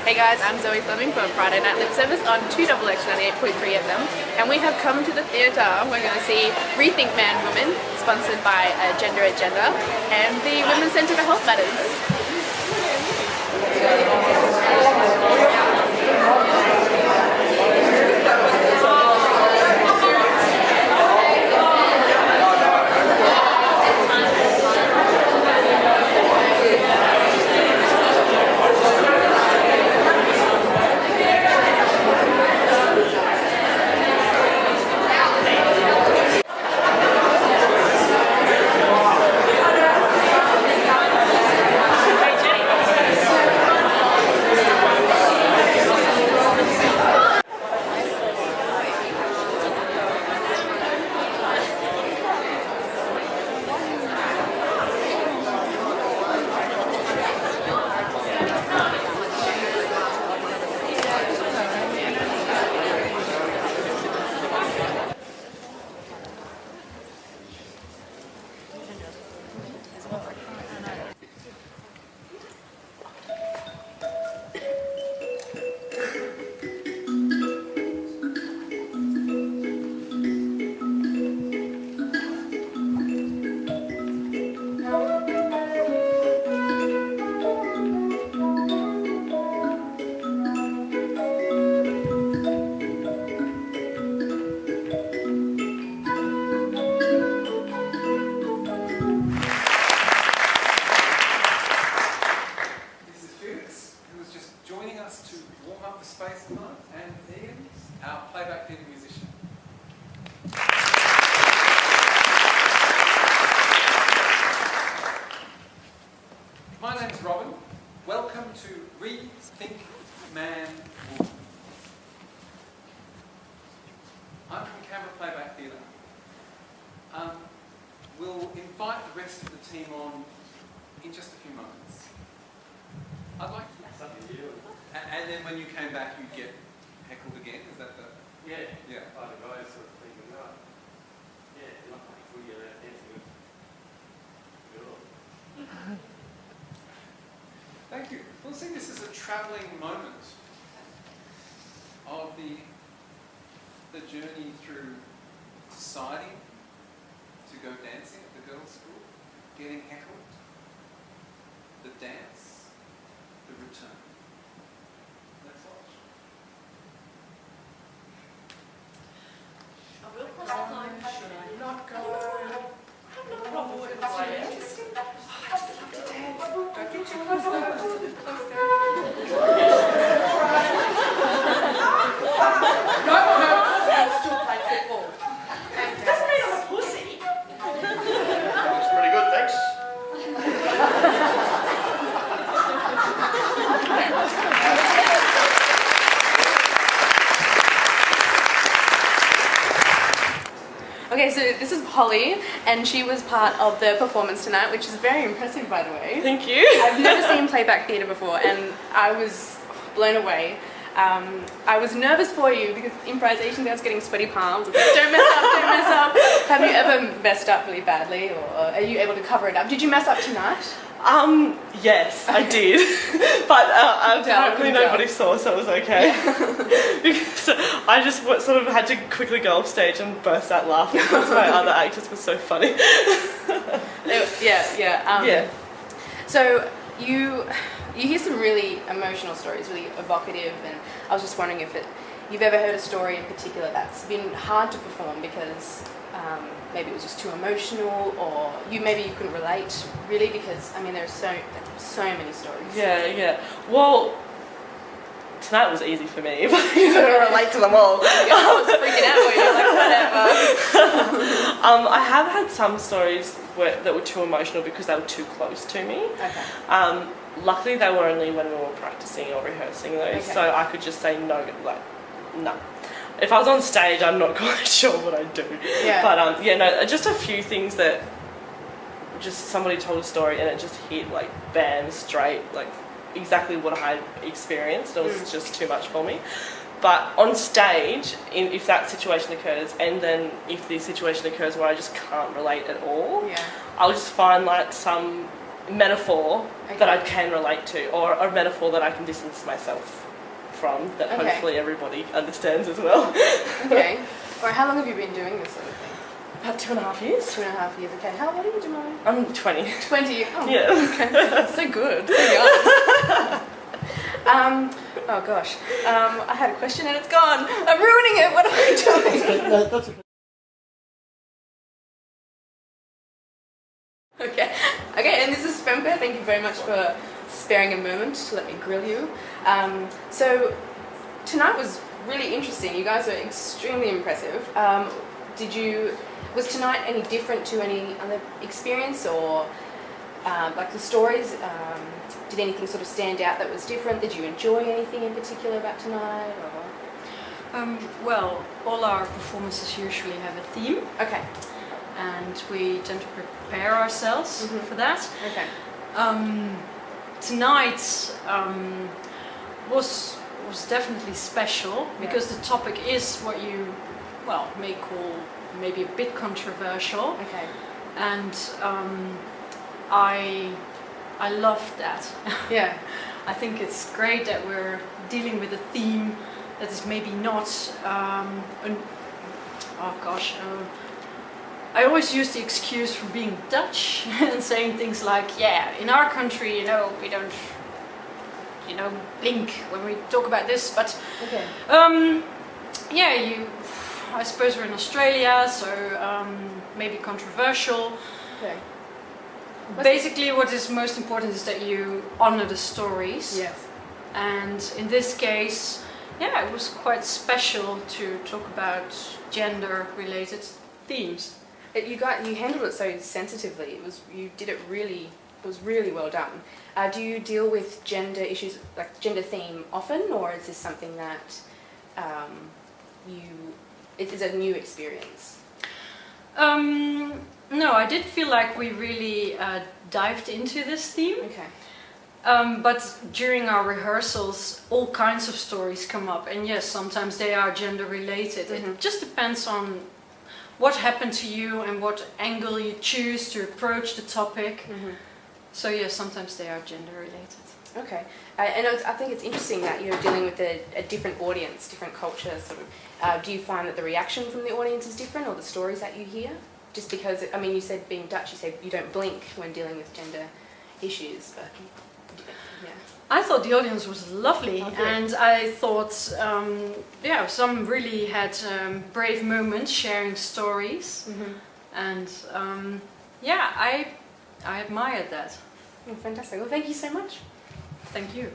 Hey guys, I'm Zoe Fleming from Friday Night Lip Service on 2XX 98.3 FM, and we have come to the theatre. We're going to see Rethink Man Woman, sponsored by Gender Agenda and the Women's Centre for Health Matters. Space tonight, and Ian, our playback theatre musician. My name's Robin. Welcome to Rethink Man Woman. I'm from Camera Playback Theatre. We'll invite the rest of the team on in just a few moments. I'd like to... And then when you came back, you'd get heckled again? Is that the... Yeah. Yeah. Oh, the guys sort of thinking, oh, yeah, not if we get out dancing with girls. Thank you. Well, see, this is a travelling moment of the journey through deciding to go dancing at the girls' school, getting heckled, the dance, the return. Let's watch. I will cross the line. Should I not go? I have no problem with it. It's really interesting. I just love to dance. Don't get too close though. No, still play football. Doesn't mean I'm a pussy. Looks pretty good, thanks. Okay, so this is Holly, and she was part of the performance tonight, which is very impressive, by the way. Thank you. I've never seen playback theatre before, and I was blown away. I was nervous for you because improvisation, I was getting sweaty palms. Like, don't mess up, don't mess up. Have you ever messed up really badly, or are you able to cover it up? Did you mess up tonight? Yes, I did, but apparently nobody saw, so it was okay. Because I just sort of had to quickly go off stage and burst out laughing because my other actors were so funny. Yeah. So you hear some really emotional stories, really evocative, and I was just wondering if you've ever heard a story in particular that's been hard to perform because maybe it was just too emotional, or maybe you couldn't relate really, because I mean there's so many stories. Yeah. Well, tonight was easy for me, but you don't relate to them all. I was freaking out when you're like, whatever. I have had some stories that were too emotional because they were too close to me. Okay. Luckily, they were only when we were practicing or rehearsing those, so I could just say no, no. If I was on stage, I'm not quite sure what I'd do. Yeah. But just a few things that just somebody told a story and it just hit like bam straight, like exactly what I had experienced. It was just too much for me. But on stage, if that situation occurs, and then if the situation occurs where I just can't relate at all, I'll just find like some metaphor Okay. that I can relate to, or a metaphor that I can distance myself from, that Okay. hopefully everybody understands as well. Okay. Or how long have you been doing this sort of thing? About 2.5 years. 2.5 years. Okay. How old are you, Jamal? I'm 20. 20. Oh, Yeah. okay. So good. So young. Oh gosh. I had a question and it's gone. I'm ruining it. What am I doing? That's a Okay. Okay, and this is Femka. Thank you very much for sparing a moment to let me grill you. So tonight was really interesting. You guys are extremely impressive. Was tonight any different to any other experience, or like the stories? Did anything sort of stand out that was different? Did you enjoy anything in particular about tonight? Or? Well, all our performances usually have a theme, Okay. and we tend to prepare ourselves for that. Okay. Tonight was definitely special because the topic is what you may call maybe a bit controversial, Okay. and I love that. Yeah. I think it's great that we're dealing with a theme that is maybe not I always use the excuse for being Dutch and saying things like, yeah, in our country, we don't, blink when we talk about this, but Okay. I suppose we're in Australia, so maybe controversial. Okay. Basically, what is most important is that you honor the stories. Yes. And in this case, it was quite special to talk about gender-related themes. You handled it so sensitively. It was really well done. Do you deal with gender issues, like gender theme, often, or is this something that it is a new experience? No, I did feel like we really dived into this theme. Okay. But during our rehearsals, all kinds of stories come up, and yes, sometimes they are gender related. It just depends on what happened to you and what angle you choose to approach the topic. So yes, sometimes they are gender related. Okay. And I think it's interesting that you're dealing with a different audience, different culture. Sort of. Do you find that the reaction from the audience is different, or the stories that you hear? Just because, you said being Dutch, you said you don't blink when dealing with gender issues, but yeah. I thought the audience was lovely, and I thought, some really had brave moments sharing stories, and I admired that. Oh, fantastic. Well, thank you so much. Thank you.